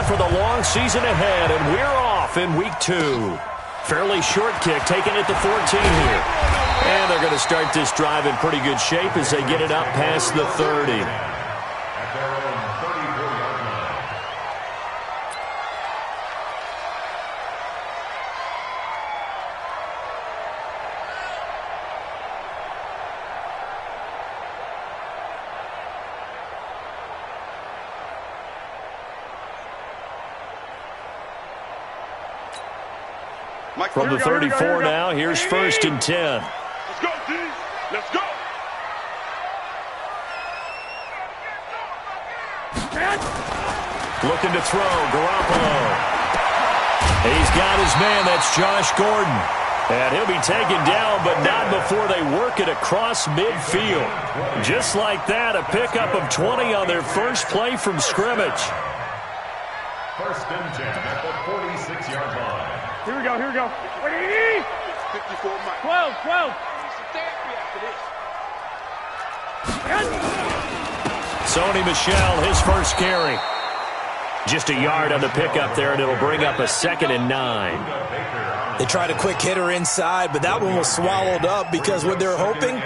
for the long season ahead, and we're off in week 2. Fairly short kick, taking it to 14 here. And they're going to start this drive in pretty good shape as they get it up past the 30. From the 34 now, here's 1st and 10. Let's go, D. Let's go. Looking to throw, Garoppolo. He's got his man, that's Josh Gordon. And he'll be taken down, but not before they work it across midfield. Just like that, a pickup of 20 on their first play from scrimmage. 1st and 10 at the 46-yard line. Here we go, here we go. 54 miles. 12, 12. Sony Michel, his first carry. Just a yard on the pickup there, and it'll bring up a 2nd and 9. They tried a quick hitter inside, but that one was swallowed up because what they're hoping,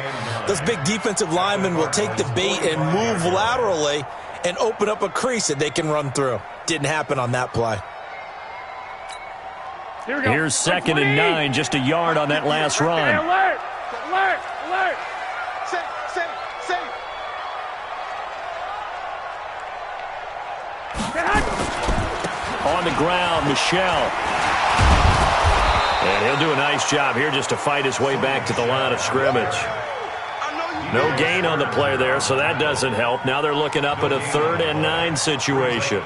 those big defensive linemen will take the bait and move laterally and open up a crease that they can run through. Didn't happen on that play. Here's 2nd and 9, just a yard on that last run. Alert! Alert! Alert! Safe! On the ground, Michel. And he'll do a nice job here just to fight his way back to the line of scrimmage. No gain on the play there, so that doesn't help. Now they're looking up at a 3rd and 9 situation.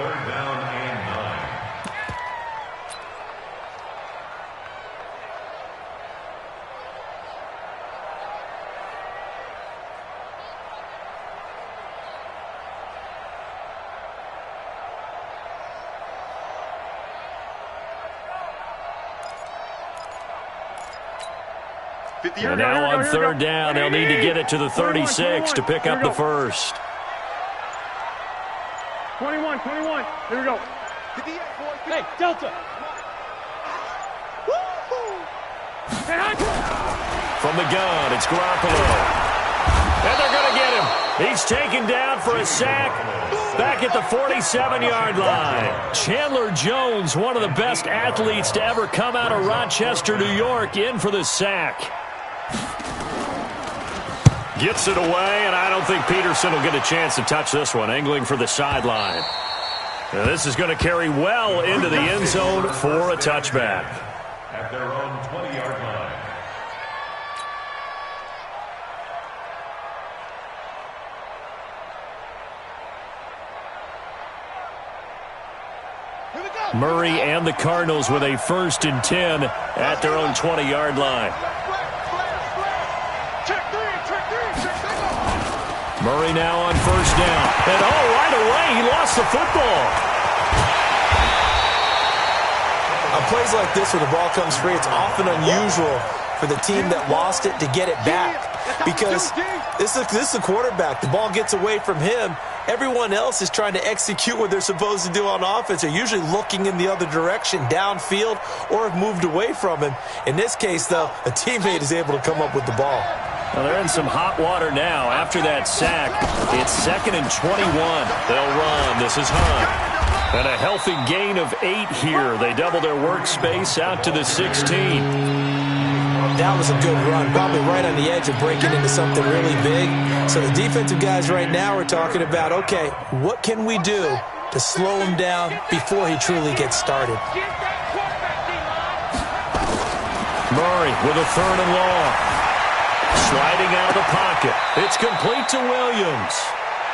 And now on 3rd down, they'll need to get it to the 36 to pick up the first. 21. Here we go. Hey, Delta. From the gun, it's Garoppolo. And they're going to get him. He's taken down for a sack back at the 47-yard line. Chandler Jones, one of the best athletes to ever come out of Rochester, New York, in for the sack. Gets it away, and I don't think Peterson will get a chance to touch this one. Angling for the sideline. Now this is going to carry well into the end zone for a touchback. At their own 20-yard line. Murray and the Cardinals with a 1st and 10 at their own 20-yard line. Murray now on 1st down. And right away, he lost the football. On plays like this where the ball comes free, it's often unusual for the team that lost it to get it back. Because this is a quarterback. The ball gets away from him. Everyone else is trying to execute what they're supposed to do on offense. They're usually looking in the other direction, downfield, or have moved away from him. In this case, though, a teammate is able to come up with the ball. Well, they're in some hot water now. After that sack, it's 2nd and 21. They'll run. This is Hunt. And a healthy gain of 8 here. They double their workspace out to the 16. That was a good run, probably right on the edge of breaking into something really big. So the defensive guys right now are talking about, okay, what can we do to slow him down before he truly gets started? Murray with a 3rd and long. Sliding out of the pocket. It's complete to Williams.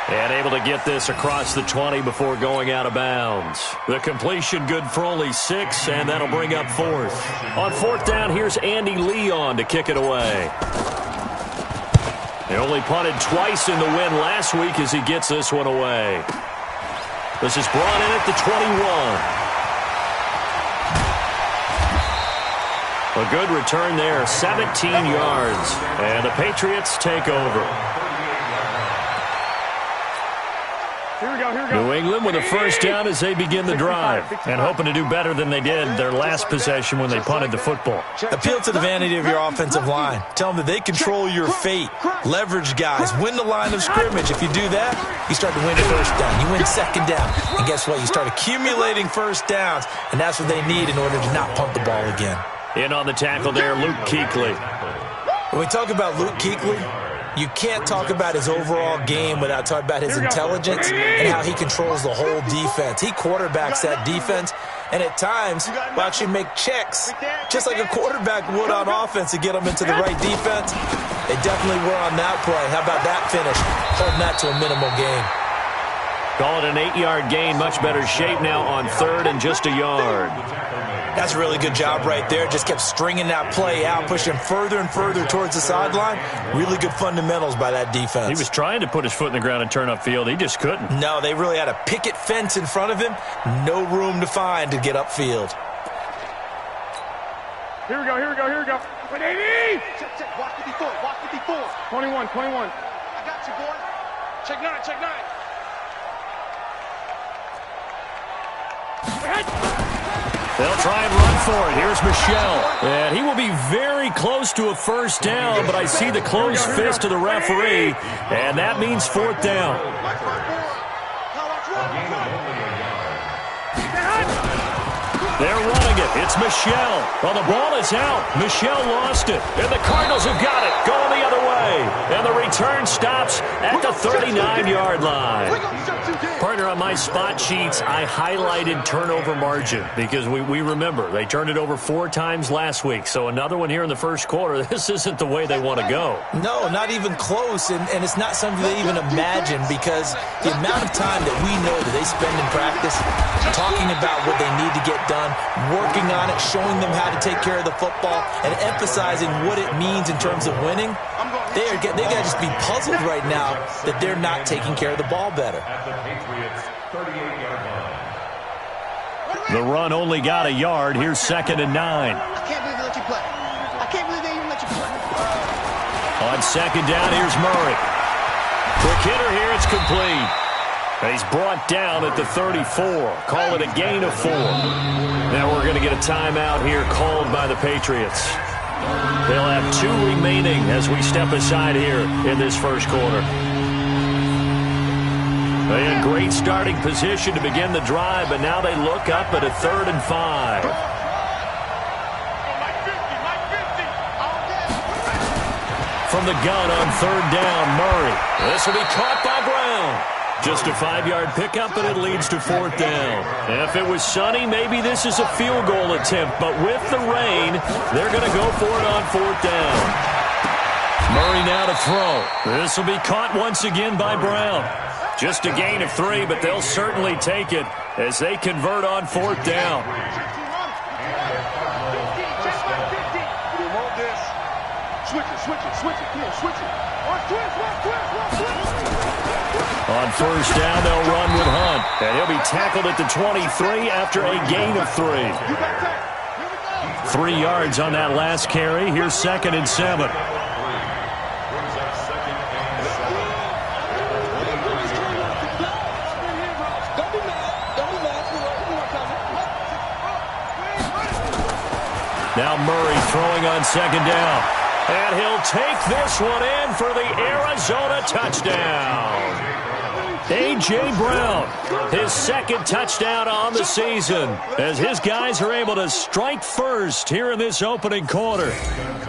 And able to get this across the 20 before going out of bounds. The completion good for only 6, and that'll bring up 4th. On 4th down, here's Andy Leon to kick it away. They only punted twice in the win last week as he gets this one away. This is brought in at the 21. A good return there, 17 yards. And the Patriots take over. Here we go. New England with a first down as they begin the drive, and hoping to do better than they did their last possession when they punted the football. Appeal to the vanity of your offensive line. Tell them that they control your fate. Leverage guys. Win the line of scrimmage. If you do that, you start to win first down. You win second down. And guess what? You start accumulating first downs, and that's what they need in order to not punt the ball again. In on the tackle there, Luke Kuechly. When we talk about Luke Kuechly, you can't talk about his overall game without talking about his intelligence and how he controls the whole defense. He quarterbacks that defense, and at times will actually make checks, just like a quarterback would on offense to get them into the right defense. They definitely were on that play. How about that finish? Holding that to a minimal gain. Call it an 8-yard gain. Much better shape now on third and just a yard. That's a really good job right there. Just kept stringing that play out, pushing further and further towards the sideline. Really good fundamentals by that defense. He was trying to put his foot in the ground and turn upfield. He just couldn't. No, they really had a picket fence in front of him. No room to find to get upfield. Here we go, here we go, here we go. 180! Check, watch 54, watch 54. 21. I got you, boy. Check 9, check 9. They'll try and run for it. Here's Michel. And he will be very close to a first down, but I see the closed fist of the referee, and that means fourth down. They're running it. It's Michel. Well, the ball is out. Michel lost it. And the Cardinals have got it. Going the other way. And the return stops at the 39-yard line. Partner, on my spot sheets, I highlighted turnover margin because we remember they turned it over 4 times last week. So another one here in the first quarter. This isn't the way they want to go. No, not even close. And it's not something they even imagine because the amount of time that we know that they spend in practice talking about what they need to get done, working on it, showing them how to take care of the football, and emphasizing what it means in terms of winning, they got to just be puzzled right now that they're not taking care of the ball better. The run only got a yard. Here's 2nd and 9. I can't believe they let you play. I can't believe they even let you play. On 2nd down, here's Murray. Quick hitter here, it's complete. He's brought down at the 34. Call it a gain of 4. Now we're going to get a timeout here called by the Patriots. They'll have 2 remaining as we step aside here in this first quarter. In great starting position to begin the drive, but now they look up at a 3rd and 5. From the gun on 3rd down, Murray. This will be caught by Brown. Just a 5-yard pickup, and it leads to 4th down. If it was sunny, maybe this is a field goal attempt, but with the rain, they're going to go for it on 4th down. Murray now to throw. This will be caught once again by Brown. Just a gain of 3, but they'll certainly take it as they convert on 4th down. Switch it. Come on, switch it. On 1st down, they'll run with Hunt. And he'll be tackled at the 23 after a gain of 3. 3 yards on that last carry. Here's 2nd and 7. Now Murray throwing on 2nd down. And he'll take this one in for the Arizona touchdown. A.J. Brown, his 2nd touchdown on the season, as his guys are able to strike first here in this opening quarter.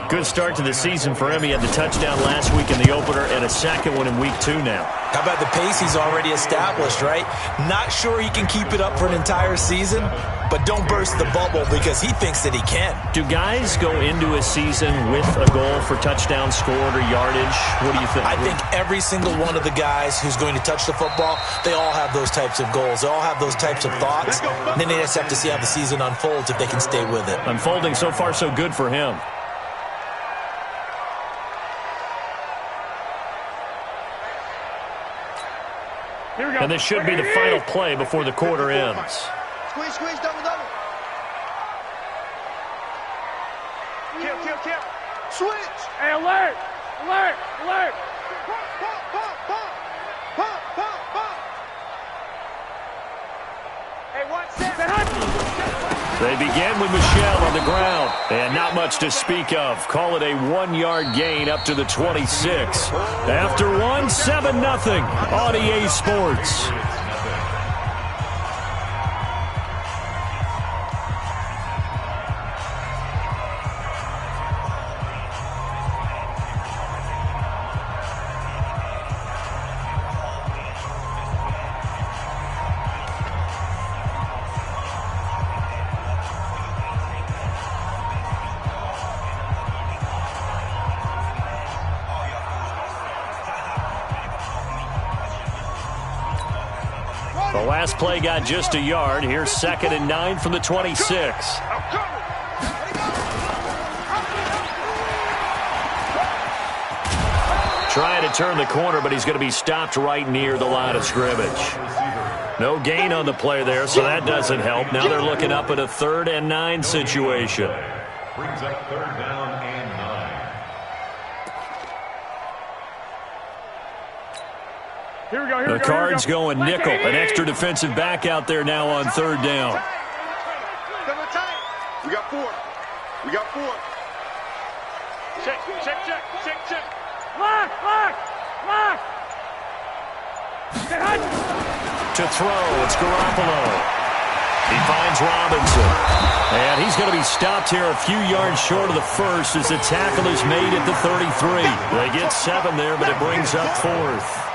Good start to the season for him. He had the touchdown last week in the opener and a 2nd one in week 2 now. How about the pace he's already established, right? Not sure he can keep it up for an entire season, but don't burst the bubble because he thinks that he can. Do guys go into a season with a goal for touchdown scored or yardage? What do you think? I think every single one of the guys who's going to touch the football, they all have those types of goals. They all have those types of thoughts. And then they just have to see how the season unfolds if they can stay with it. Unfolding so far so good for him. And this should be the final play before the quarter ends. Squeeze, double. Kill. Switch. Hey, alert. Pump. They begin with Michel on the ground, and not much to speak of. Call it a 1-yard gain up to the 26. After one, 7-0 on EA Sports. The last play got just a yard. Here's 2nd and 9 from the 26. Trying to turn the corner, but he's going to be stopped right near the line of scrimmage. No gain on the play there, so that doesn't help. Now they're looking up at a 3rd and 9 situation. Brings up 3rd down and 9. The Cards going nickel. An extra defensive back out there now on 3rd down. We got 4. We got 4. Check. Lock. To throw, it's Garoppolo. He finds Robinson. And he's going to be stopped here a few yards short of the first as the tackle is made at the 33. They get 7 there, but it brings up 4th.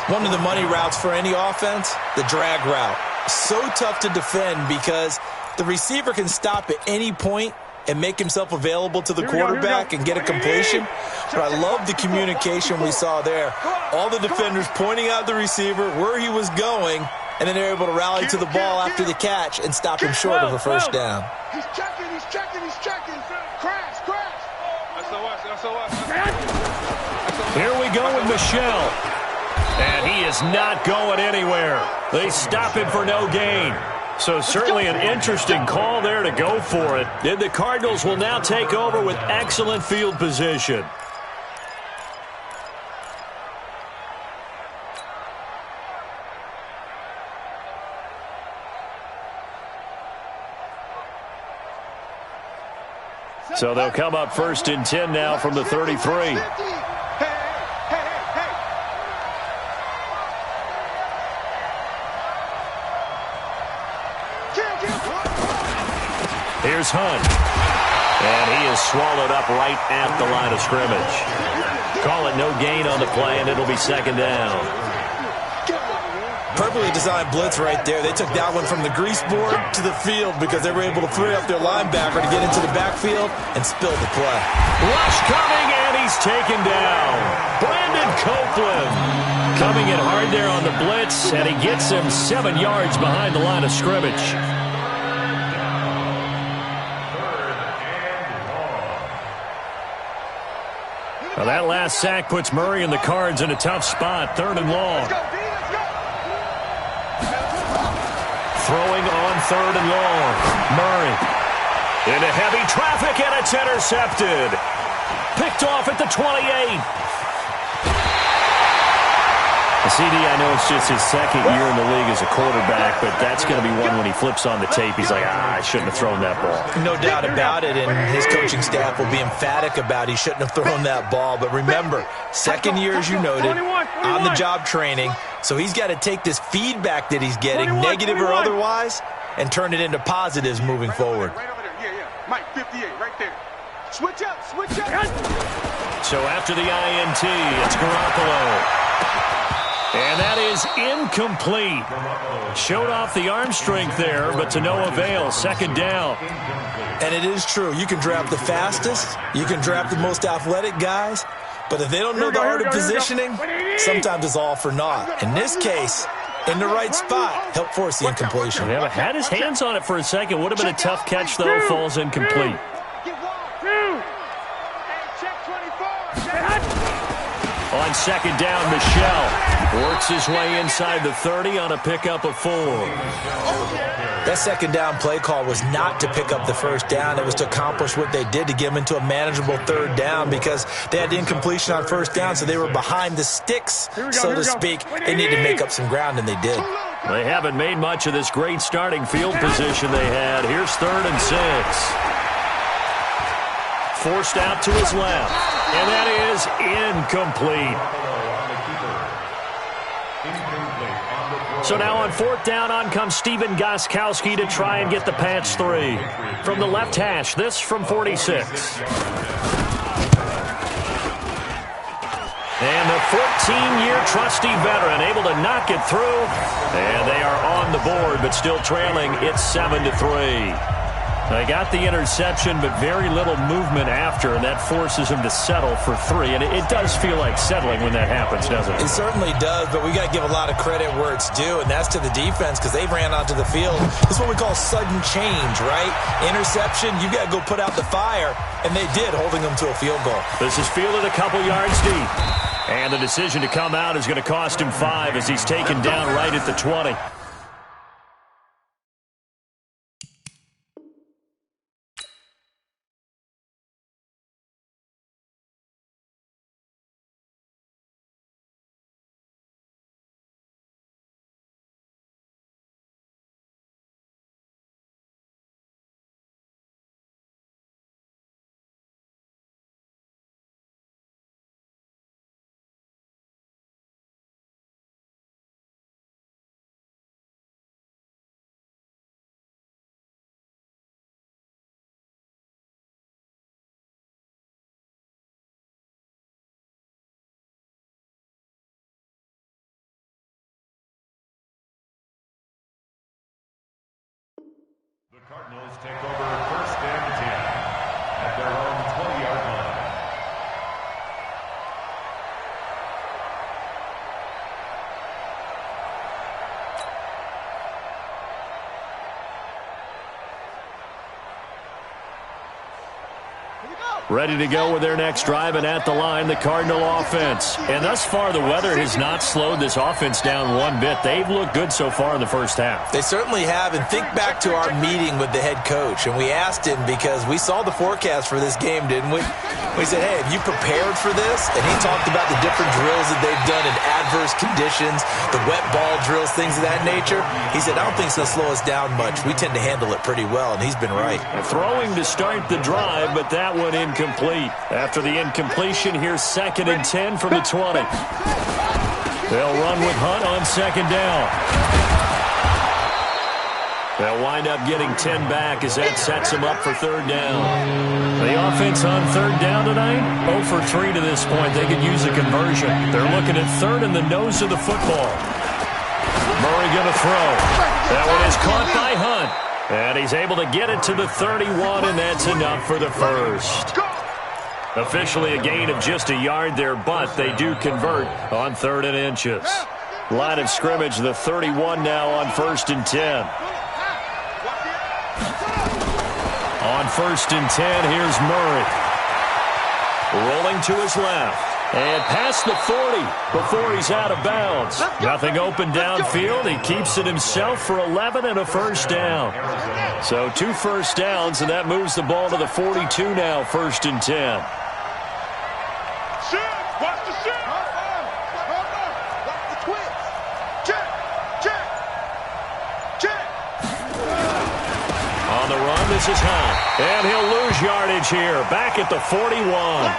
One of the money routes for any offense, the drag route. So tough to defend because the receiver can stop at any point and make himself available to the quarterback and get a completion. But I love the communication we saw there. All the defenders pointing out the receiver, where he was going, and then they're able to rally to the ball after the catch and stop him short of a first down. He's checking. Crash. Here we go with Michel. And he is not going anywhere. They stop him for no gain. So certainly an interesting call there to go for it. And the Cardinals will now take over with excellent field position. So they'll come up 1st and 10 now from the 33. Here's Hunt. And he is swallowed up right at the line of scrimmage. Call it no gain on the play, and it'll be 2nd down. Perfectly designed blitz right there. They took that one from the grease board to the field because they were able to free up their linebacker to get into the backfield and spill the play. Rush coming, and he's taken down. Brandon Copeland coming in hard there on the blitz, and he gets him 7 yards behind the line of scrimmage. Well, that last sack puts Murray and the Cards in a tough spot. 3rd and long. Throwing on 3rd and long. Murray into heavy traffic, and it's intercepted. Picked off at the 28. CD, I know it's just his 2nd year in the league as a quarterback, but that's going to be one when he flips on the tape. He's like, I shouldn't have thrown that ball. No doubt about it, and his coaching staff will be emphatic about he shouldn't have thrown that ball. But remember, 2nd year, as you noted, on-the-job training, so he's got to take this feedback that he's getting, negative or otherwise, and turn it into positives moving forward. Right over there. Yeah. Mike, 58, right there. Switch up. So after the INT, it's Garoppolo. And that is incomplete. Showed off the arm strength there, but to no avail. 2nd down. And it is true. You can draft the fastest. You can draft the most athletic guys. But if they don't know the art of positioning, sometimes it's all for naught. In this case, in the right spot, helped force the incompletion. Yeah, but had his hands on it for a second. Would have been a tough catch, though. Falls incomplete. On 2nd down, Michel works his way inside the 30 on a pickup of 4. That 2nd down play call was not to pick up the first down. It was to accomplish what they did to get them into a manageable 3rd down because they had the incompletion on 1st down, so they were behind the sticks, so to speak. They needed to make up some ground, and they did. They haven't made much of this great starting field position they had. Here's 3rd and 6. Forced out to his left. And that is incomplete. So now on 4th down, on comes Steven Gostkowski to try and get the Pats 3. From the left hash, this from 46. And the 14-year trusty veteran able to knock it through. And they are on the board, but still trailing. It's 7-3. They got the interception, but very little movement after, and that forces him to settle for 3. And it does feel like settling when that happens, doesn't it? It certainly does, but we got to give a lot of credit where it's due, and that's to the defense because they ran onto the field. This is what we call sudden change, right? Interception, you got to go put out the fire, and they did, holding them to a field goal. This is fielded a couple yards deep. And the decision to come out is going to cost him 5 as he's taken down right at the 20. The Cardinals take over 1st and 10 at their own 20-yard line. Ready to go with their next drive, and at the line, the Cardinal offense. And thus far, the weather has not slowed this offense down one bit. They've looked good so far in the first half. They certainly have, and think back to our meeting with the head coach, and we asked him because we saw the forecast for this game, didn't we? We said, hey, have you prepared for this? And he talked about the different drills that they've done in adverse conditions, the wet ball drills, things of that nature. He said, I don't think it's going to slow us down much. We tend to handle it pretty well, and he's been right. Throwing to start the drive, but that one incomplete. After the incompletion, here's 2nd and 10 from the 20. They'll run with Hunt on 2nd down. They'll wind up getting 10 back as that sets them up for 3rd down. The offense on 3rd down tonight, 0 for 3 to this point. They could use a conversion. They're looking at 3rd in the nose of the football. Murray going to throw. That one is caught by Hunt. And he's able to get it to the 31, and that's enough for the first. Officially a gain of just a yard there, but they do convert on 3rd and inches. Line of scrimmage, the 31 now on 1st and 10. On 1st and 10, here's Murray. Rolling to his left. And past the 40 before he's out of bounds. Nothing open downfield. He keeps it himself for 11 and a 1st down. So 2 first downs, and that moves the ball to the 42 now, 1st and 10. Watch the shit. Watch the twist. Check. On the run, this is Hunt. And he'll lose yardage here. Back at the 41.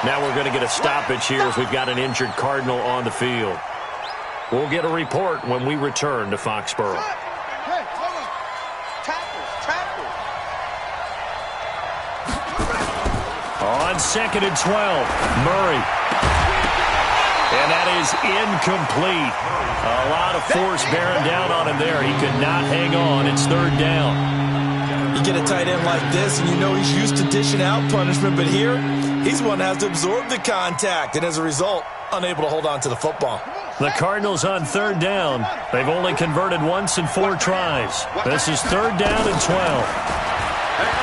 Now we're going to get a stoppage here as we've got an injured Cardinal on the field. We'll get a report when we return to Foxborough. Hey, hold on. Tackle. On 2nd and 12, Murray. And that is incomplete. A lot of force bearing down on him there. He could not hang on. It's 3rd down. You get a tight end like this, and you know he's used to dishing out punishment, but here, he's one that has to absorb the contact, and as a result, unable to hold on to the football. The Cardinals on 3rd down. They've only converted once in 4 tries. This is 3rd down and 12.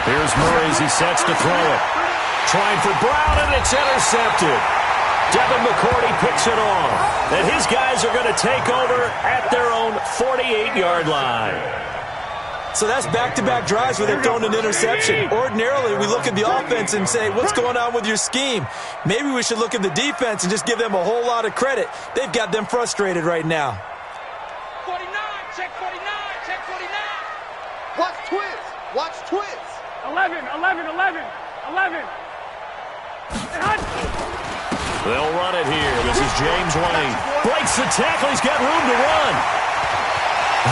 Here's Murray as he sets to throw it. Trying for Brown, and it's intercepted. Devin McCourty picks it off. And his guys are going to take over at their own 48-yard line. So that's back-to-back drives where they've thrown an interception. Ordinarily, we look at the offense and say, what's going on with your scheme? Maybe we should look at the defense and just give them a whole lot of credit. They've got them frustrated right now. 49, Watch twist. Watch twist. 11, 11, 11, 11. They'll run it here. This is James Wayne. Breaks the tackle. He's got room to run.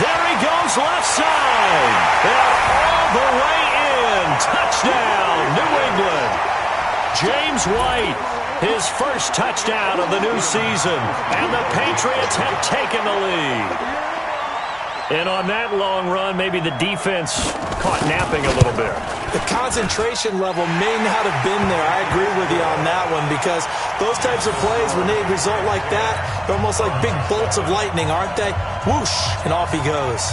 There he goes, left side. And all the way in. Touchdown, New England. James White, his first touchdown of the new season. And the Patriots have taken the lead. And on that long run, maybe the defense caught napping a little bit. The concentration level may not have been there. I agree with you on that one, because those types of plays, when they result like that, they're almost like big bolts of lightning, aren't they? Whoosh, and off he goes.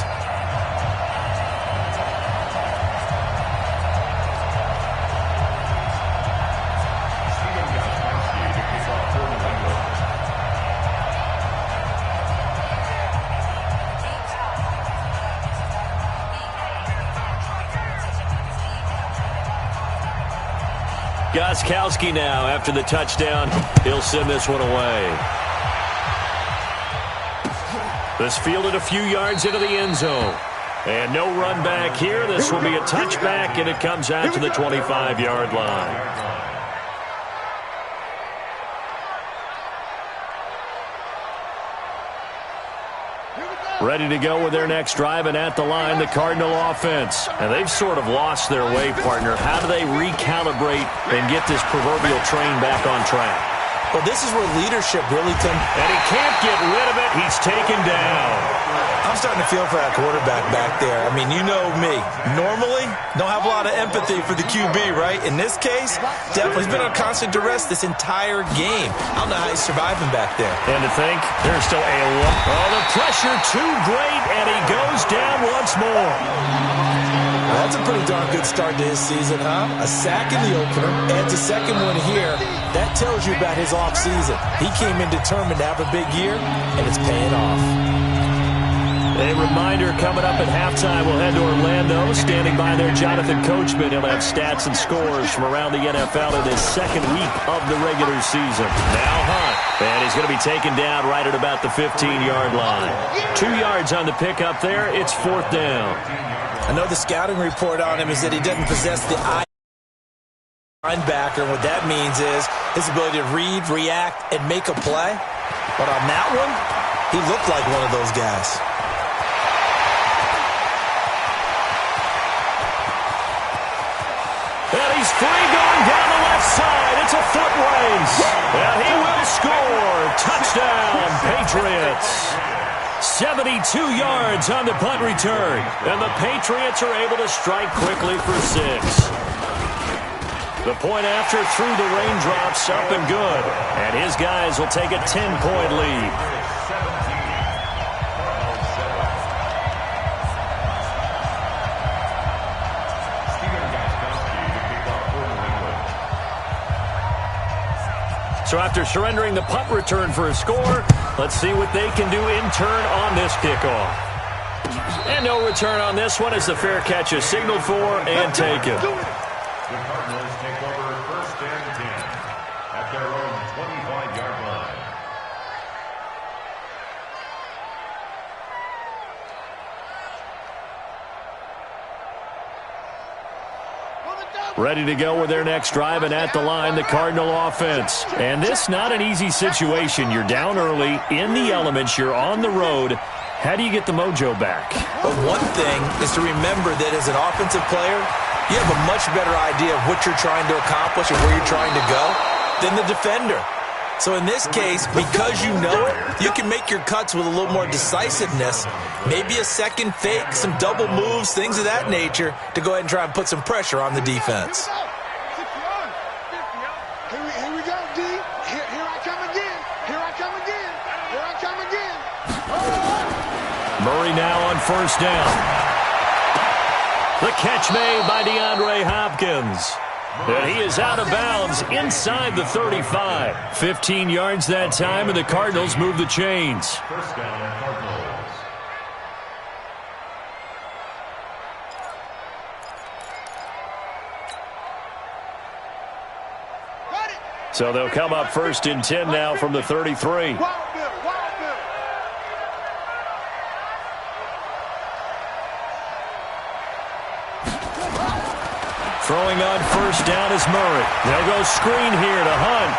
Gostkowski now, after the touchdown, he'll send this one away. This fielded a few yards into the end zone. And no run back here. This will be a touchback, and it comes out to the 25-yard line. Ready to go with their next drive, and at the line, the Cardinal offense. And they've sort of lost their way, partner. How do they recalibrate and get this proverbial train back on track? Well, this is where leadership really comes. And he can't get rid of it. He's taken down. I'm starting to feel for that quarterback back there. I mean, you know me. Normally, don't have a lot of empathy for the QB, right? In this case, definitely. He's been on constant duress this entire game. I don't know how he's surviving back there. And to think, there's still a lot. Oh, the pressure too great, and he goes down once more. That's a pretty darn good start to his season, huh? A sack in the opener, adds a second one here. That tells you about his offseason. He came in determined to have a big year, and it's paying off. A reminder, coming up at halftime, we'll head to Orlando. Standing by there, Jonathan Coachman. He'll have stats and scores from around the NFL in his second week of the regular season. Now Hunt, and he's going to be taken down right at about the 15-yard line. 2 yards on the pickup there. It's fourth down. I know the scouting report on him is that he doesn't possess the eye linebacker. What that means is his ability to read, react, and make a play. But on that one, he looked like one of those guys. And he's free going down the left side. It's a foot race. And he will score. Touchdown, Patriots. 72 yards on the punt return. And the Patriots are able to strike quickly for 6. The point after through the raindrops, up and good. And his guys will take a 10-point lead. So after surrendering the punt return for a score, let's see what they can do in turn on this kickoff. And no return on this one as the fair catch is signaled for and taken. The Cardinals take over first and 10 at their own 25-yard line. Ready to go with their next drive, and at the line, the Cardinal offense. And this not an easy situation. You're down early, in the elements, you're on the road. How do you get the mojo back? But one thing is to remember that as an offensive player, you have a much better idea of what you're trying to accomplish and where you're trying to go than the defender. So in this case, because you know it, you can make your cuts with a little more decisiveness. Maybe a second fake, some double moves, things of that nature to go ahead and try and put some pressure on the defense. Here we go, D. Here I come again. Here I come again. Here I come again. Murray now on first down. The catch made by DeAndre Hopkins. And he is out of bounds inside the 35. 15 yards that time, and the Cardinals move the chains. First down, Cardinals. So they'll come up first and 10 now from the 33. Throwing on first down is Murray. They'll go screen here to Hunt.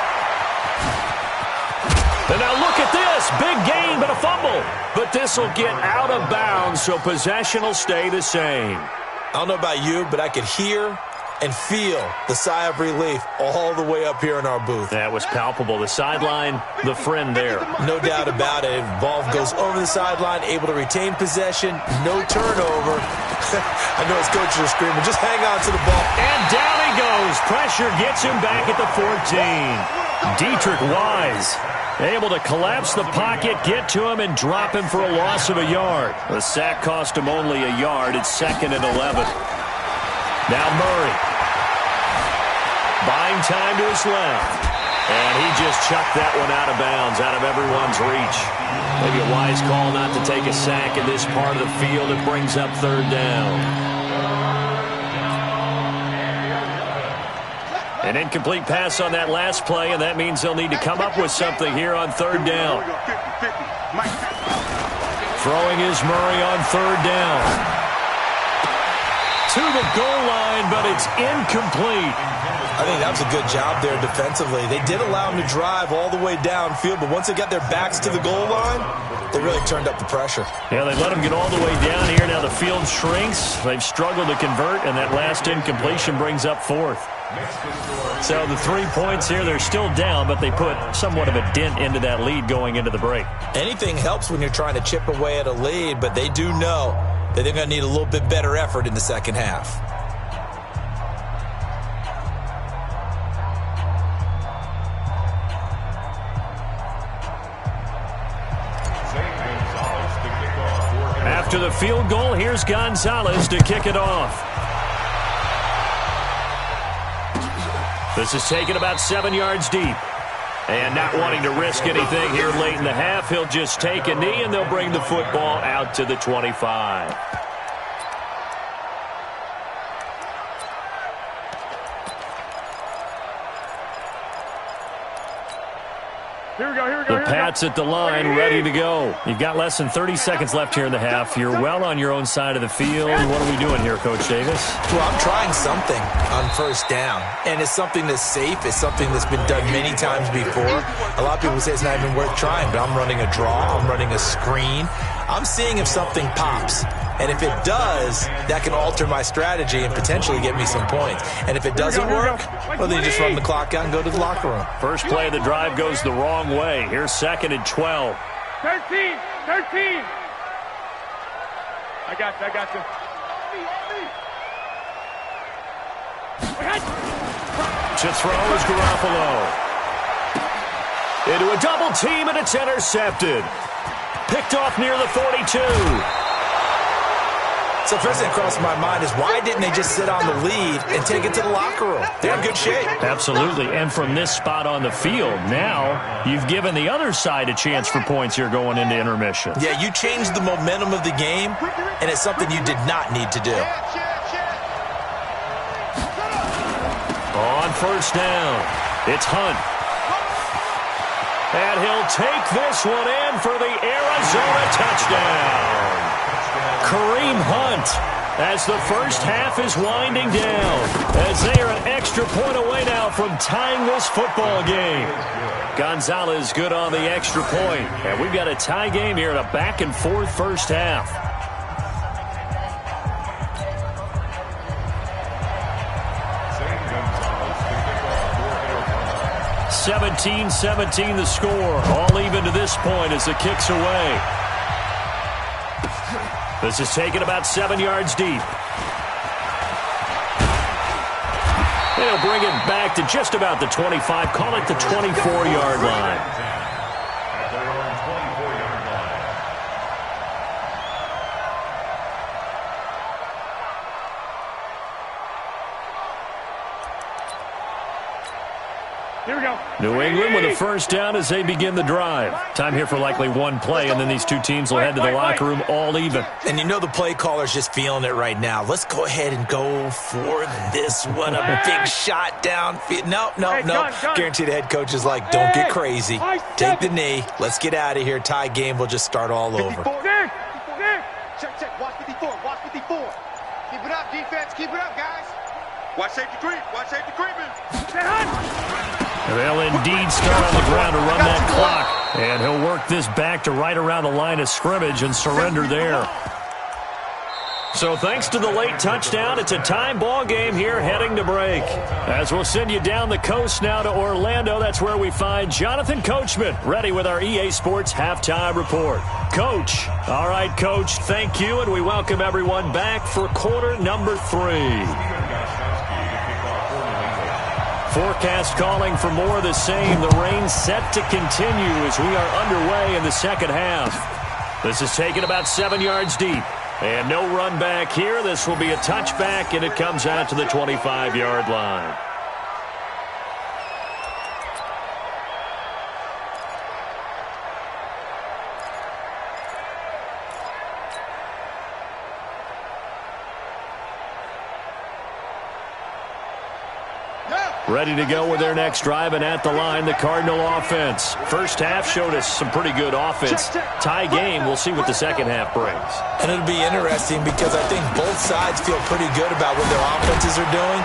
And now look at this. Big gain, but a fumble. But this will get out of bounds, so possession will stay the same. I don't know about you, but I could hear and feel the sigh of relief all the way up here in our booth. That was palpable. The sideline, the friend there. No doubt about it. Ball goes over the sideline, able to retain possession, no turnover. I know his coaches are screaming, just hang on to the ball. And down he goes. Pressure gets him back at the 14. Dietrich Wise able to collapse the pocket, get to him, and drop him for a loss of a yard. The sack cost him only a yard. It's 2nd and 11. Now Murray. Buying time to his left. And he just chucked that one out of bounds, out of everyone's reach. Maybe a wise call not to take a sack in this part of the field. It brings up 3rd down. An incomplete pass on that last play, and that means they'll need to come up with something here on 3rd down. Throwing is Murray on 3rd down. To the goal line, but it's incomplete. I think that was a good job there defensively. They did allow him to drive all the way downfield, but once they got their backs to the goal line, they really turned up the pressure. Yeah, they let him get all the way down here. Now the field shrinks. They've struggled to convert, and that last incompletion brings up 4th. So the 3 points here, they're still down, but they put somewhat of a dent into that lead going into the break. Anything helps when you're trying to chip away at a lead, but they do know that they're going to need a little bit better effort in the second half. After the field goal, here's Gonzalez to kick it off. This is taken about 7 yards deep. And not wanting to risk anything here late in the half, he'll just take a knee, and they'll bring the football out to the 25. Here we go. The Pats at the line, ready to go. You've got less than 30 seconds left here in the half. You're well on your own side of the field. What are we doing here, Coach Davis? Well, I'm trying something on first down, and it's something that's safe. It's something that's been done many times before. A lot of people say it's not even worth trying, but I'm running a draw. I'm running a screen. I'm seeing if something pops. And if it does, that can alter my strategy and potentially get me some points. And if it doesn't work, well, then you just run the clock out and go to the locker room. First play of the drive goes the wrong way. Here's 2nd and 12. 13. I got you. To throw is Garoppolo. Into a double team, and it's intercepted. Picked off near the 42. So first thing that crossed my mind is why didn't they just sit on the lead and take it to the locker room? They're in good shape. Absolutely. And from this spot on the field, now you've given the other side a chance for points here going into intermission. Yeah, you changed the momentum of the game, and it's something you did not need to do. On first down, it's Hunt. And he'll take this one in for the Arizona touchdown. Kareem Hunt, as the first half is winding down, as they are an extra point away now from tying this football game. Gonzalez good on the extra point, and we've got a tie game here in a back-and-forth first half. 17-17 the score, all even to this point as the kick's away. This is taken about 7 yards deep. They'll bring it back to just about the 25, call it the 24-yard line. At their own 24-yard line. Here we go. New England with a first down as they begin the drive. Time here for likely one play, and then these two teams will head to the locker room all even. And you know the play caller's just feeling it right now. Let's go ahead and go for this one. A big shot downfield. No. Guarantee the head coach is like, don't get crazy. Take the knee. Let's get out of here. Tie game. We'll just start all over. Check. Watch 54. Keep it up, defense. Keep it up, guys. Watch safety creep. Watch safety creeping. They'll indeed start on the ground to run that clock. And he'll work this back to right around the line of scrimmage and surrender there. So thanks to the late touchdown, it's a time ball game here heading to break. As we'll send you down the coast now to Orlando, that's where we find Jonathan Coachman, ready with our EA Sports Halftime Report. Coach. All right, Coach, thank you, and we welcome everyone back for quarter number 3. Forecast calling for more of the same. The rain set to continue as we are underway in the second half. This is taken about 7 yards deep. And no run back here. This will be a touchback, and it comes out to the 25-yard line. Ready to go with their next drive, and at the line, the Cardinal offense. First half showed us some pretty good offense. Tie game, we'll see what the second half brings. And it'll be interesting because I think both sides feel pretty good about what their offenses are doing.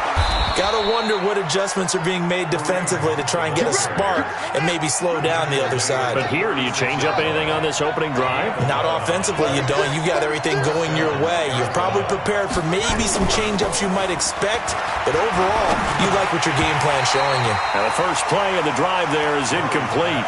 Got to wonder what adjustments are being made defensively to try and get a spark and maybe slow down the other side. But here, do you change up anything on this opening drive? Not offensively, you don't. You got everything going your way. You're probably prepared for maybe some change-ups you might expect, but overall, you like what your game plan showing you. Now the first play of the drive there is incomplete.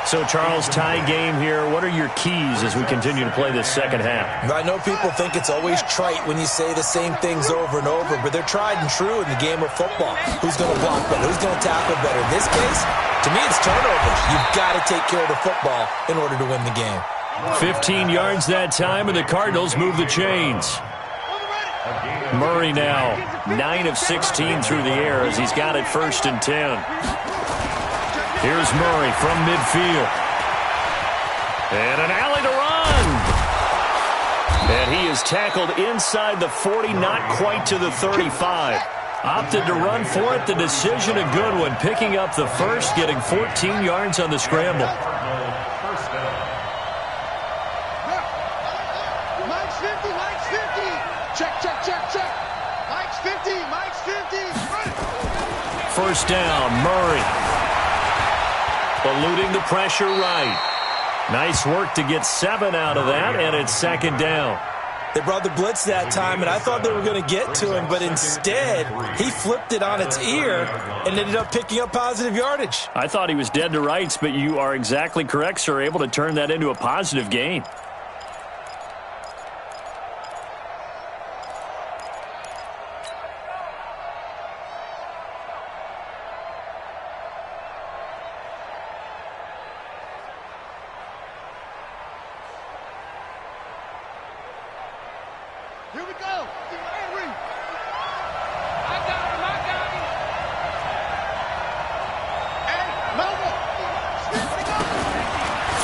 So, Charles, tie game here. What are your keys as we continue to play this second half? I know people think it's always trite when you say the same things over and over, but they're tried and true in the game of football. Who's going to block better? Who's going to tackle better? In this case, to me, it's turnovers. You've got to take care of the football in order to win the game. 15 yards that time, and the Cardinals move the chains. Murray now 9 of 16 through the air as he's got it 1st and 10. Here's Murray from midfield. And an alley to run. And he is tackled inside the 40, not quite to the 35. Opted to run for it. The decision a good one. Picking up the first, getting 14 yards on the scramble. Mike's 50, Mike's 50. Check. Mike's 50, Mike's 50. First down, Murray. Eluding the pressure right. Nice work to get 7 out of that, and it's 2nd down. They brought the blitz that time, and I thought they were going to get to him, but instead, he flipped it on its ear and ended up picking up positive yardage. I thought he was dead to rights, but you are exactly correct, sir, able to turn that into a positive gain. Here we go. Henry. I got him. And Melvin.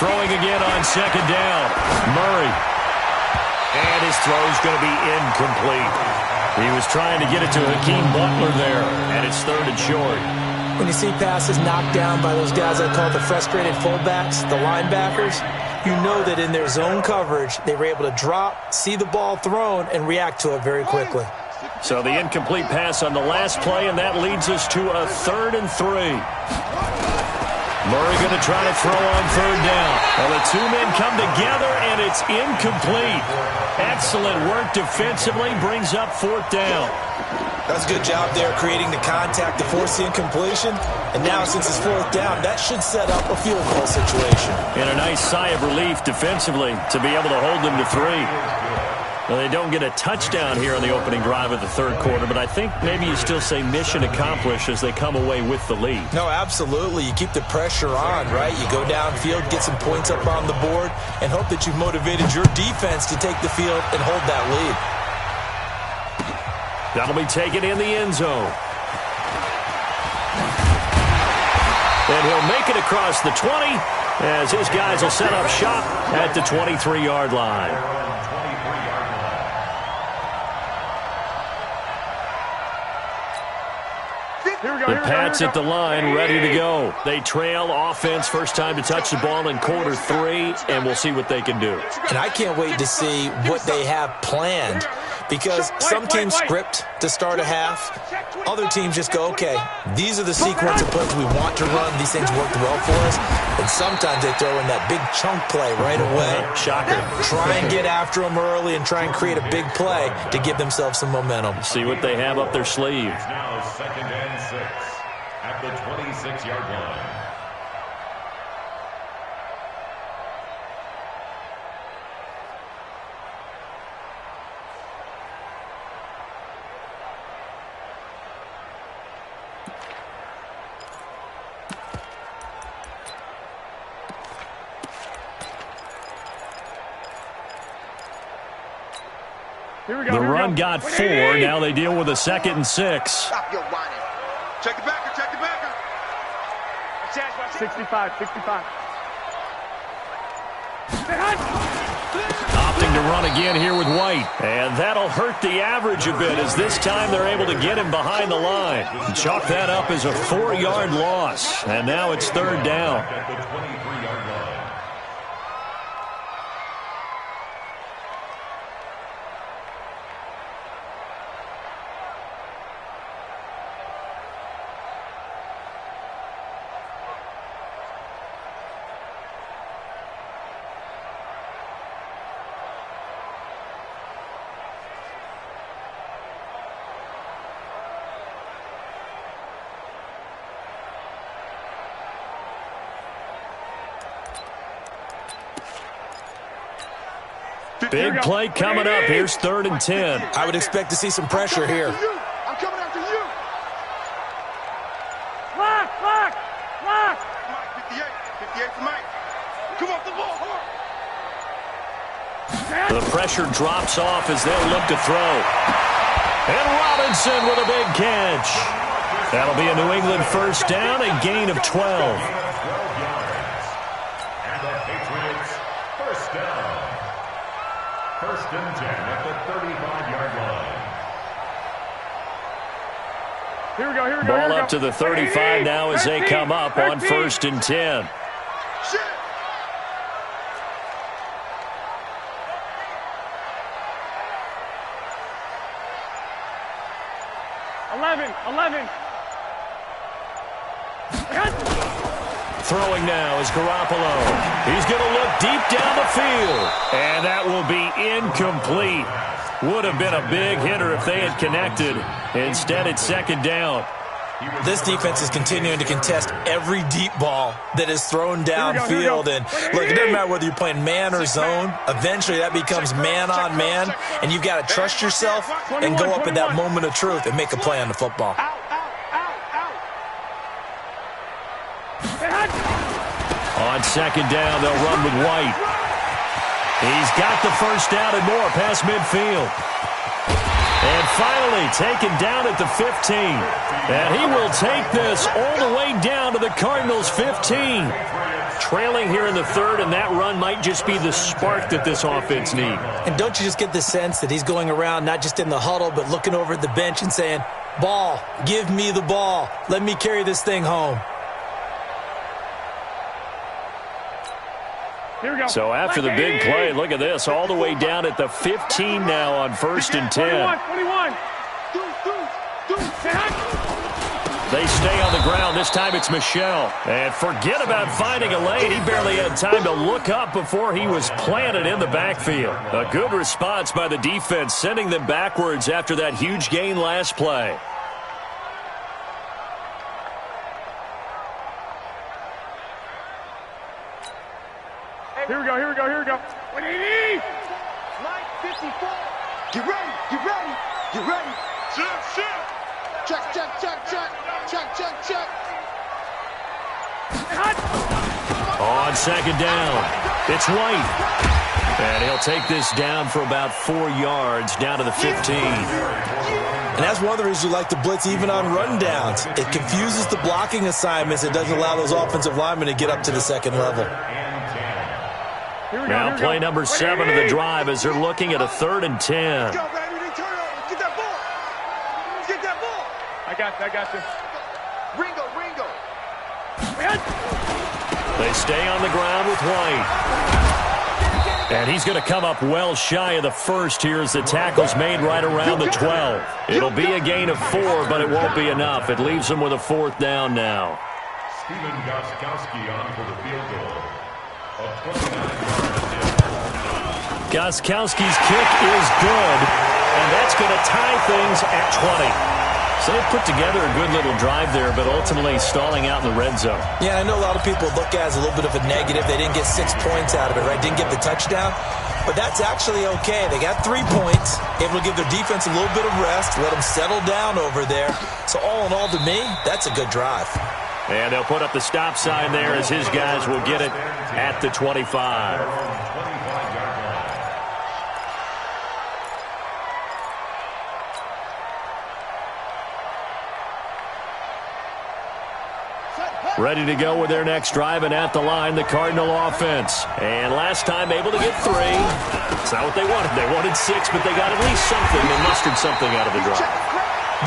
Throwing again on 2nd down. Murray. And his throw is going to be incomplete. He was trying to get it to Hakeem Butler there, and it's 3rd and short. When you see passes knocked down by those guys I call the frustrated fullbacks, the linebackers, you know that in their zone coverage, they were able to drop, see the ball thrown, and react to it very quickly. So the incomplete pass on the last play, and that leads us to a 3rd and 3. Murray going to try to throw on 3rd down. Well, the two men come together, and it's incomplete. Excellent work defensively, brings up 4th down. That's a good job there creating the contact to force the incompletion. And now, since it's 4th down, that should set up a field goal situation. And a nice sigh of relief defensively to be able to hold them to 3. Well, they don't get a touchdown here on the opening drive of the 3rd quarter, but I think maybe you still say mission accomplished as they come away with the lead. No, absolutely. You keep the pressure on, right? You go downfield, get some points up on the board, and hope that you've motivated your defense to take the field and hold that lead. That'll be taken in the end zone. And he'll make it across the 20 as his guys will set up shop at the 23-yard line. The Pats at the line, ready to go. They trail offense, first time to touch the ball in quarter 3, and we'll see what they can do. And I can't wait to see what they have planned, Because some teams script to start a half. Other teams just go, okay, these are the sequence of plays we want to run. These things worked well for us. And sometimes they throw in that big chunk play right away. Shocker. Try and get after them early and try and create a big play to give themselves some momentum. See what they have up their sleeve. Now 2nd and 6 at the 26-yard line. The run got 4. Now they deal with a 2nd and 6. Stop your whining. Check the backer, check the backer. 65, 65. Opting to run again here with White. And that'll hurt the average a bit as this time they're able to get him behind the line. Chalk that up as a 4-yard loss. And now it's 3rd down. At the 23-yard line. Big play coming up. Here's 3rd and 10. I would expect to see some pressure here. I'm coming after you. Lock, lock, lock. Mike, 58, 58 for Mike. Come off the ball, hard. The pressure drops off as they'll look to throw. And Robinson with a big catch. That'll be a New England 1st down, a gain of 12. 12 yards. And the Patriots 1st down. 1st and 10 at the 35-yard line. Here we go, here we go. Ball up to the 35 now as they come up on 1st and 10. Shit. Eleven. Throwing now is Garoppolo. He's going to look deep down the field. And that will be incomplete. Would have been a big hitter if they had connected. Instead, it's 2nd down. This defense is continuing to contest every deep ball that is thrown downfield. And look, it doesn't matter whether you're playing man or zone. Eventually, that becomes man on man. And you've got to trust yourself and go up in that moment of truth and make a play on the football. On 2nd down, they'll run with White. He's got the 1st down and more past midfield. And finally taken down at the 15. And he will take this all the way down to the Cardinals' 15. Trailing here in the 3rd, and that run might just be the spark that this offense needs. And don't you just get the sense that he's going around not just in the huddle, but looking over at the bench and saying, ball, give me the ball. Let me carry this thing home. Here we go. So after the big play, look at this, all the way down at the 15 now on 1st and 10. 21. They stay on the ground. This time it's Michel. And forget about finding a lane. He barely had time to look up before he was planted in the backfield. A good response by the defense, sending them backwards after that huge gain last play. Here we go. 180. Line 54. Get ready. Check. On 2nd down, it's White. And he'll take this down for about 4 yards, down to the 15. And that's one of the reasons you like to blitz even on rundowns. It confuses the blocking assignments. It doesn't allow those offensive linemen to get up to the 2nd level. Now play number 7 of the drive as they're looking at a 3rd and 10. Go, baby. Turn over. Get that ball. I got you. Ringo. They stay on the ground with White. And he's going to come up well shy of the first here as the tackle's made right around the 12. It'll be a gain of 4, but it won't be enough. It leaves him with a 4th down now. Steven Gostkowski on for the field goal. Gostkowski's kick is good, and that's going to tie things at 20. So they put together a good little drive there, but ultimately stalling out in the red zone. Yeah, I know a lot of people look at it as a little bit of a negative. They didn't get 6 points out of it, right? Didn't get the touchdown. But that's actually okay. They got 3 points, able to give their defense a little bit of rest, let them settle down over there. So all in all, to me, that's a good drive. And they'll put up the stop sign there as his guys will get it at the 25. Ready to go with their next drive, and at the line, the Cardinal offense. And last time able to get 3. It's not what they wanted. They wanted 6, but they got at least something. They mustered something out of the drive.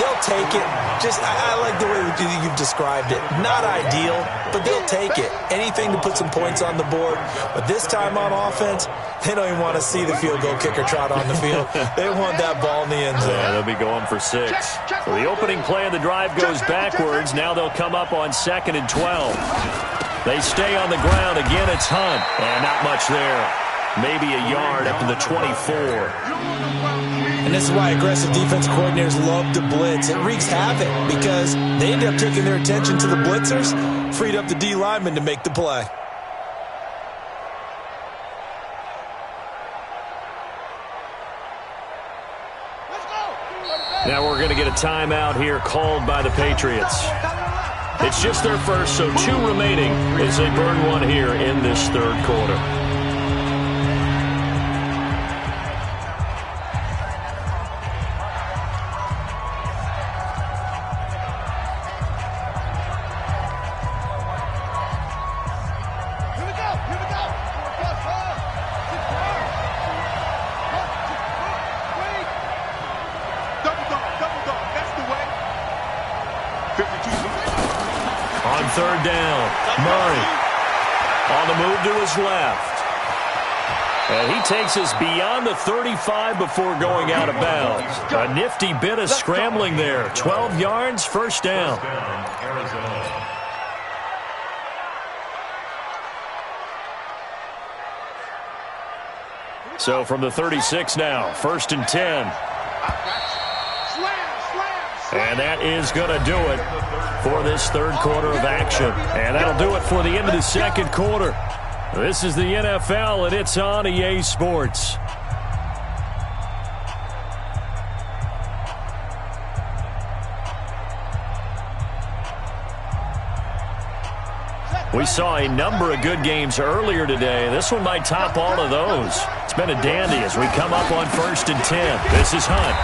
They'll take it. I like the way you've described it. Not ideal, but they'll take it. Anything to put some points on the board. But this time on offense, they don't even want to see the field goal kicker trot on the field. They want that ball in the end zone. Yeah, they'll be going for 6. So the opening play of the drive goes backwards. Now they'll come up on 2nd and 12. They stay on the ground. Again, it's Hunt. And not much there. Maybe a yard up to the 24. And this is why aggressive defense coordinators love to blitz. It wreaks havoc because they end up taking their attention to the blitzers, freed up the D lineman to make the play. Now we're going to get a timeout here called by the Patriots. It's just their first, so 2 remaining as they burn 1 here in this 3rd quarter. On 3rd down, Murray on the move to his left. And he takes us beyond the 35 before going out of bounds. A nifty bit of scrambling there. 12 yards, 1st down. So from the 36 now, 1st and 10. And that is going to do it for this 3rd quarter of action. And that'll do it for the end of the 2nd quarter. This is the NFL, and it's on EA Sports. We saw a number of good games earlier today. This one might top all of those. It's been a dandy as we come up on 1st and 10. This is Hunt.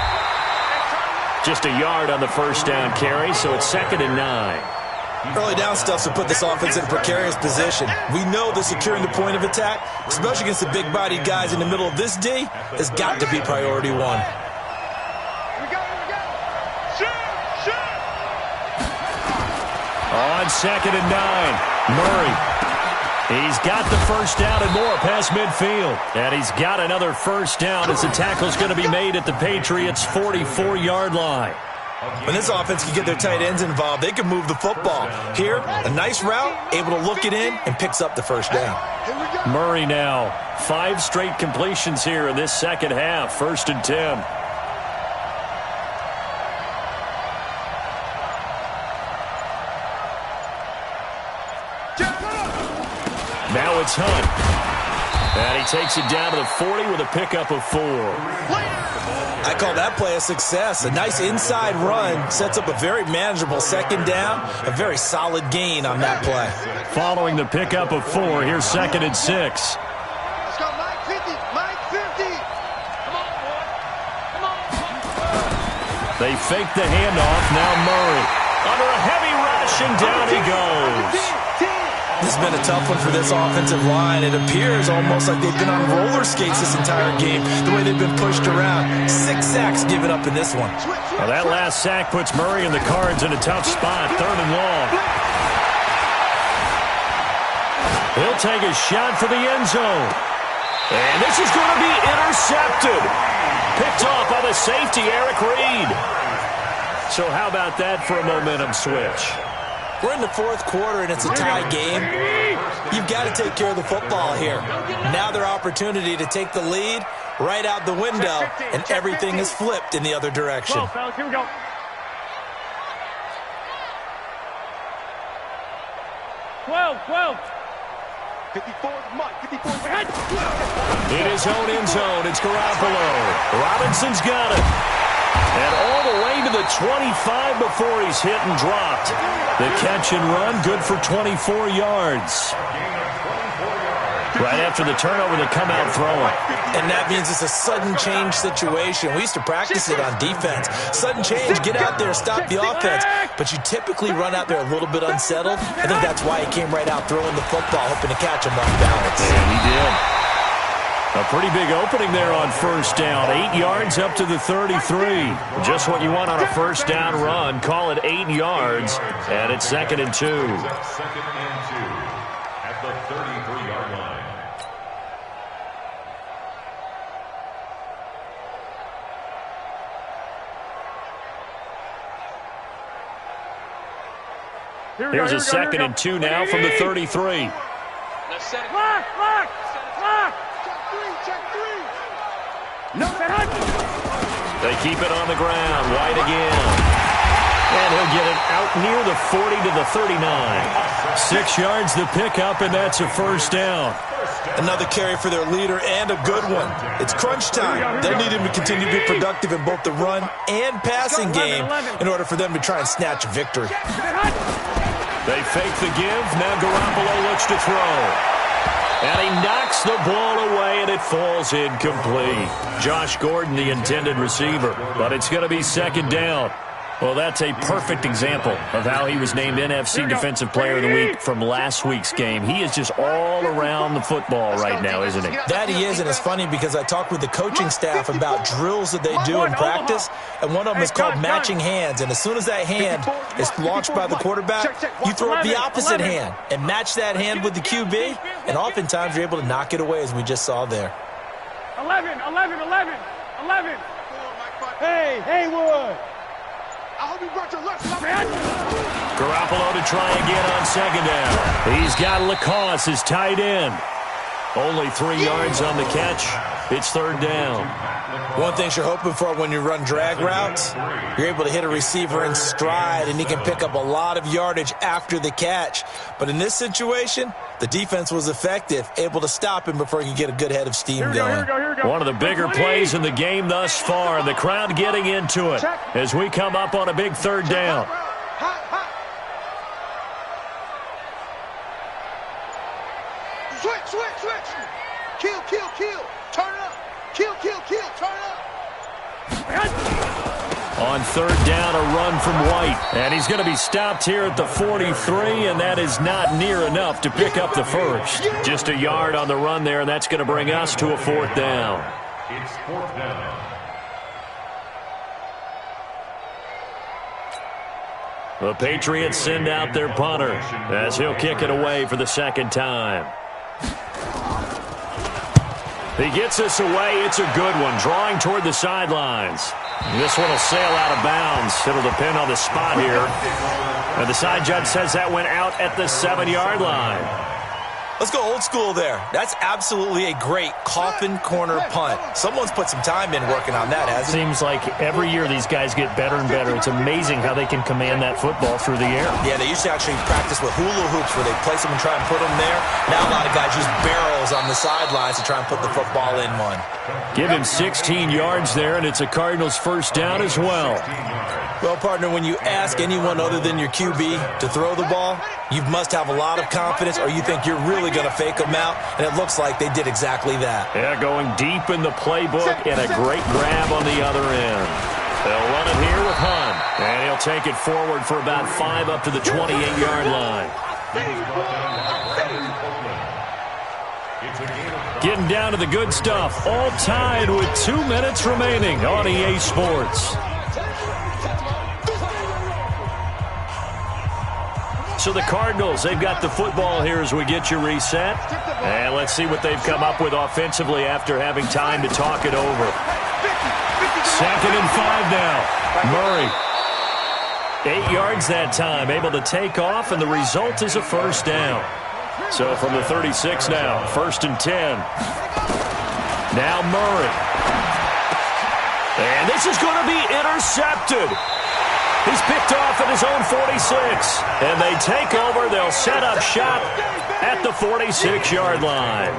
Just a yard on the 1st down carry, so it's 2nd and 9. Early down stuff to put this offense in a precarious position. We know that securing the point of attack, especially against the big-bodied guys in the middle of this D, has got to be priority 1. On 2nd and 9, Murray. He's got the 1st down and more past midfield. And he's got another 1st down as the tackle's going to be made at the Patriots' 44-yard line. When this offense can get their tight ends involved, they can move the football. Here, a nice route, able to look it in, and picks up the 1st down. Murray now, 5 straight completions here in this 2nd half, 1st and 10. Now it's Hunt. And he takes it down to the 40 with a pickup of 4. I call that play a success. A nice inside run sets up a very manageable 2nd down. A very solid gain on that play. Following the pickup of 4, here's 2nd and 6. Let's go, Mike 50. Mike 50. Come on, boy. Come on. They fake the handoff. Now Murray under a heavy rush, and down he goes. This has been a tough one for this offensive line. It appears almost like they've been on roller skates this entire game, the way they've been pushed around. 6 sacks given up in this one. Well, that last sack puts Murray and the Cards in a tough spot, 3rd and long. He'll take a shot for the end zone. And this is going to be intercepted. Picked off by the safety, Eric Reed. So how about that for a momentum switch? We're in the fourth quarter, and it's a tie game. You've got to take care of the football here. Now their opportunity to take the lead right out the window, and everything is flipped in the other direction. 12, fellas, here we go. 12. 54, Mike, 54. In his own end zone, it's Garoppolo. Robinson's got it. And all the way to the 25 before he's hit and dropped. The catch and run, good for 24 yards. Right after the turnover, they come out throwing. And that means it's a sudden change situation. We used to practice it on defense. Sudden change, get out there, stop the offense. But you typically run out there a little bit unsettled. I think that's why he came right out throwing the football, hoping to catch him off balance. And he did. A pretty big opening there on first down. 8 yards up to the 33. Just what you want on a first down run. Call it 8 yards, and it's 2nd and 2. Second and 2 at the 33-yard line. Here's a 2nd and 2 now from the 33. Lock. Check three. No, They keep it on the ground. White again. And he'll get it out near the 40 to the 39. 6 yards the pickup, and that's a first down. Another carry for their leader, and a good one. It's crunch time. They'll need him to continue to be productive in both the run and passing game in order for them to try and snatch a victory. They fake the give. Now Garoppolo looks to throw. And he knocks the ball away, and it falls incomplete. Josh Gordon, the intended receiver. But it's going to be 2nd down. Well, that's a perfect example of how he was named NFC Defensive Player of the Week from last week's game. He is just all around the football right now, isn't he? That he is, and it's funny because I talked with the coaching staff about drills that they do in practice, and one of them is called matching hands. And as soon as that hand is launched by the quarterback, you throw up the opposite hand and match that hand with the QB, and oftentimes you're able to knock it away, as we just saw there. 11. Hey, Haywood. I hope you brought your lunch. Garoppolo to try again on 2nd down. He's got Lacoste, his tight end. Only 3 yards on the catch. It's 3rd down. One thing you're hoping for when you run drag routes, you're able to hit a receiver in stride, and he can pick up a lot of yardage after the catch. But in this situation, the defense was effective, able to stop him before he could get a good head of steam going. Here we go. One of the bigger plays in the game thus far, and the crowd getting into it as we come up on a big 3rd down. Switch. Kill. Turn up. Kill. Turn up. On 3rd down, a run from White. And he's going to be stopped here at the 43, and that is not near enough to pick up the first. Just a yard on the run there, and that's going to bring us to a 4th down. It's 4th down. The Patriots send out their punter as he'll kick it away for the 2nd time. He gets us away. It's a good one. Drawing toward the sidelines. This one will sail out of bounds. It'll depend on the spot here. And the side judge says that went out at the 7-yard line. Let's go old school there. That's absolutely a great coffin corner punt. Someone's put some time in working on that, hasn't it? Seems like every year these guys get better and better. It's amazing how they can command that football through the air. Yeah, they used to actually practice with hula hoops where they place them and try and put them there. Now a lot of guys use barrels on the sidelines to try and put the football in one. Give him 16 yards there, and it's a Cardinals 1st down as well. Well, partner, when you ask anyone other than your QB to throw the ball, you must have a lot of confidence, or you think you're really going to fake them out, and it looks like they did exactly that. Yeah, going deep in the playbook, and a great grab on the other end. They'll run it here with Hunt, and he'll take it forward for about 5 up to the 28-yard line. Getting down to the good stuff, all tied with 2 minutes remaining on EA Sports. So the Cardinals, they've got the football here as we get you reset. And let's see what they've come up with offensively after having time to talk it over. 2nd and 5 now. Murray. 8 yards that time, able to take off, and the result is a first down. So from the 36 now, 1st and 10. Now Murray. And this is going to be intercepted. He's picked off at his own 46. And they take over. They'll set up shop at the 46-yard line.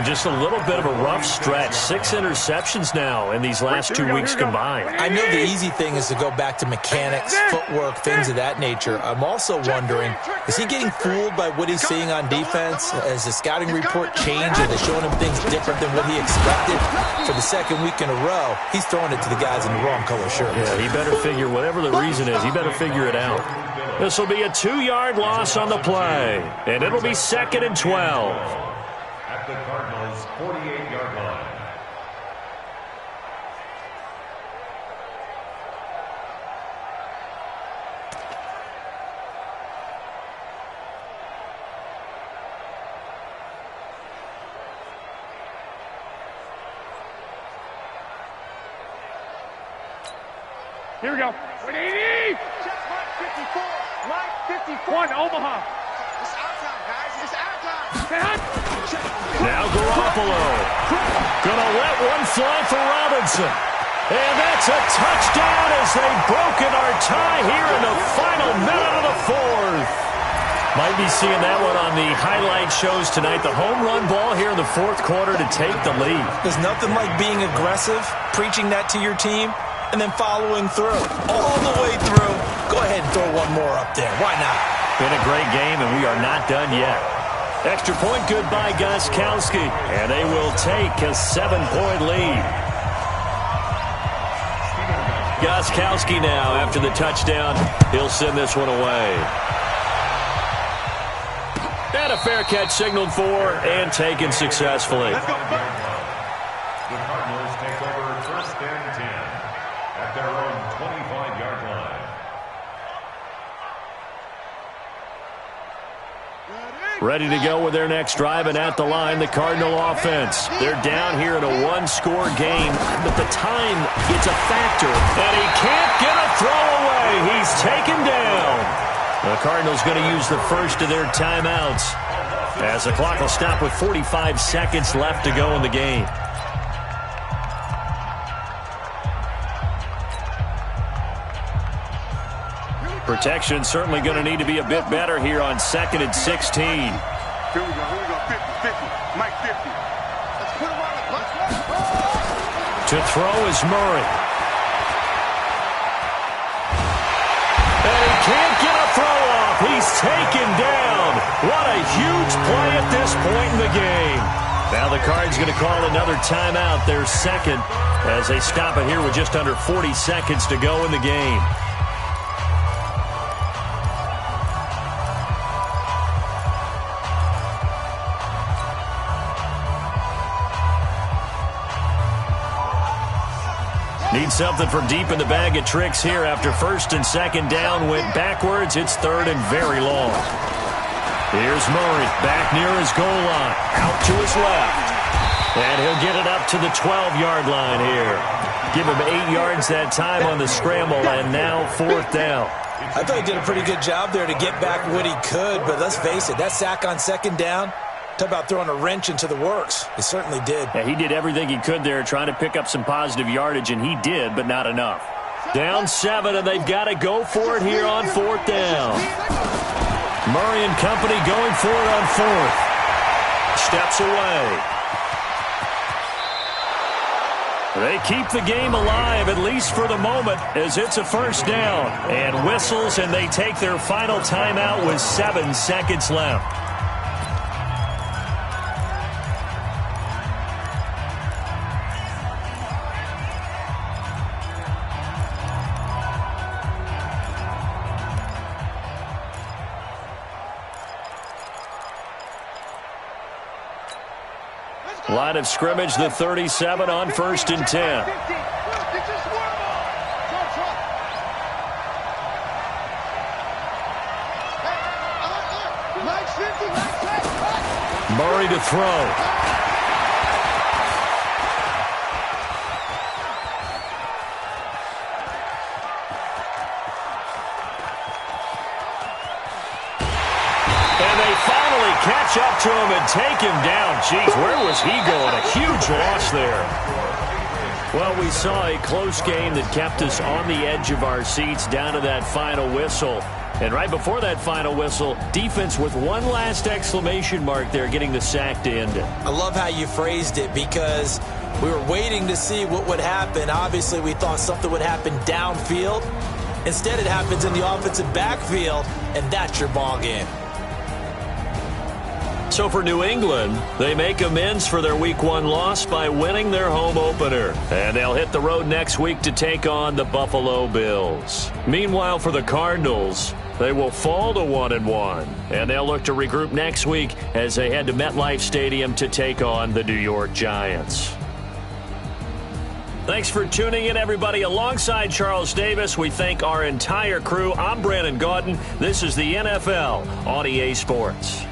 Just a little bit of a rough stretch. 6 interceptions now in these last 2 weeks combined. I know the easy thing is to go back to mechanics, footwork, things of that nature. I'm also wondering, is he getting fooled by what he's seeing on defense? Has the scouting report changed? Are they showing him things different than what he expected? For the 2nd week in a row, he's throwing it to the guys in the wrong color shirts. Yeah, he better figure, whatever the reason is, he better figure it out. This will be a 2-yard loss on the play, and it'll be 2nd and 12. At the Cardinals' 48-yard line. Here we go. 180. Check line 54. Line 54. 1, Omaha. It's our time, guys. It's our time. Now Garoppolo. Gonna let one fly for Robinson. And that's a touchdown as they've broken our tie here in the final minute of the 4th. Might be seeing that one on the highlight shows tonight. The home run ball here in the 4th quarter to take the lead. There's nothing like being aggressive, preaching that to your team, and then following through. All the way through. Go ahead and throw one more up there. Why not? Been a great game, and we are not done yet. Extra point good by Gostkowski, and they will take a 7-point lead. Gostkowski now, after the touchdown, he'll send this one away. And a fair catch signaled for and taken successfully. The Cardinals take over 1st and 10 at their own 25-yard line. Ready to go with their next drive, and at the line, the Cardinal offense. They're down here in a 1-score game, but the time, it's a factor. And he can't get a throw away. He's taken down. The Cardinals going to use the first of their timeouts as the clock will stop with 45 seconds left to go in the game. Protection certainly going to need to be a bit better here on 2nd and 16. Here we go. 50, 50. Mike 50. Let's put him on the bus. To throw is Murray. And he can't get a throw off. He's taken down. What a huge play at this point in the game. Now the Cards going to call another timeout, their 2nd, as they stop it here with just under 40 seconds to go in the game. Need something from deep in the bag of tricks here after 1st and 2nd down went backwards. It's 3rd and very long. Here's Murray back near his goal line. Out to his left. And he'll get it up to the 12-yard line here. Give him 8 yards that time on the scramble, and now 4th down. I thought he did a pretty good job there to get back what he could, but let's face it, that sack on 2nd down, talk about throwing a wrench into the works. He certainly did. Yeah, he did everything he could there trying to pick up some positive yardage, and he did, but not enough. Down 7, and they've got to go for it here on 4th down. Murray and company going for it on 4th. Steps away. They keep the game alive, at least for the moment, as it's a 1st down. And whistles, and they take their final timeout with 7 seconds left. Line of scrimmage, the 37 on 1st and 10. Murray to throw. And they finally catch up to him and take him down. Jeez, where was he going? A huge loss there. Well, we saw a close game that kept us on the edge of our seats down to that final whistle. And right before that final whistle, defense with one last exclamation mark there, getting the sack to end it. I love how you phrased it because we were waiting to see what would happen. Obviously, we thought something would happen downfield. Instead, it happens in the offensive backfield, and that's your ball game. So for New England, they make amends for their Week 1 loss by winning their home opener. And they'll hit the road next week to take on the Buffalo Bills. Meanwhile, for the Cardinals, they will fall to 1-1. And they'll look to regroup next week as they head to MetLife Stadium to take on the New York Giants. Thanks for tuning in, everybody. Alongside Charles Davis, we thank our entire crew. I'm Brandon Gaudin. This is the NFL on EA Sports.